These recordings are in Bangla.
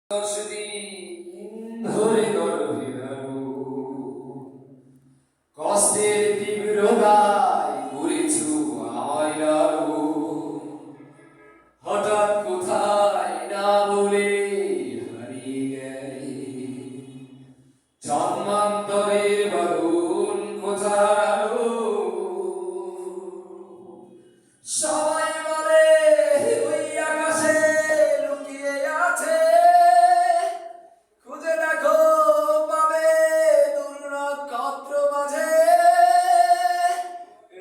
10 দিন ধরে গর্ভে কষ্টের তীব্রতায় ঘুরেছু আমায় আরো হঠাৎ কোথায় না বলে হারিয়ে গেলে জন্মান্তরের বারণ কোথায় সবাই বলে ওই আকাশে লুকিয়ে আছে, খুঁজে দেখো পাবে দূর নক্ষত্র মাঝে।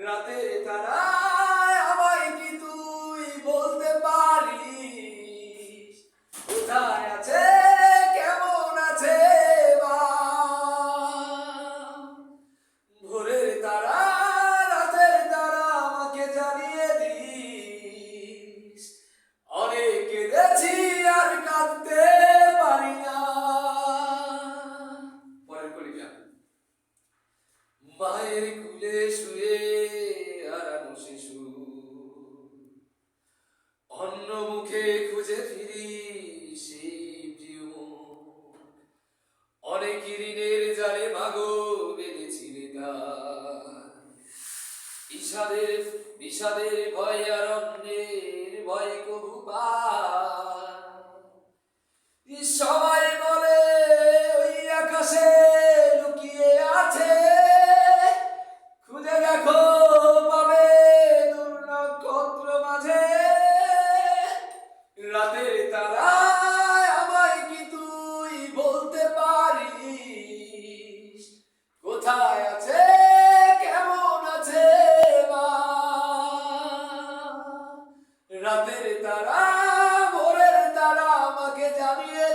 রাতের তারায় আমায় কি তুই বলতে পারিস কোথায় আছে, কেমন আছে বা? ভোরের তারা রাতের তারা আমাকে জানিয়ে দিস, অনেক কেঁদেছি আর কাঁদতে পারি না। পরের কলিটা, মায়ের কুলে শুয়ে হারানো শিশু অন্য মুখে খুঁজে ফিরি সেই প্রিয়। অনেক ঋণের জালে মাগো বেঁধেছিলে বিষাদের বিষাদের ভয় আর অন্যের ভয় কবু পায়। সবাই বলে ওই আকাশে লুকিয়ে আছে, খুঁজে দেখো পাবে দূর নক্ষত্র মাঝে। রাতের তারায় আমায় কি তুই বলতে পারিস কোথায় আছে, কেমন আছে বা? রাতের তারা ভোরের তারা আমাকে জানিয়ে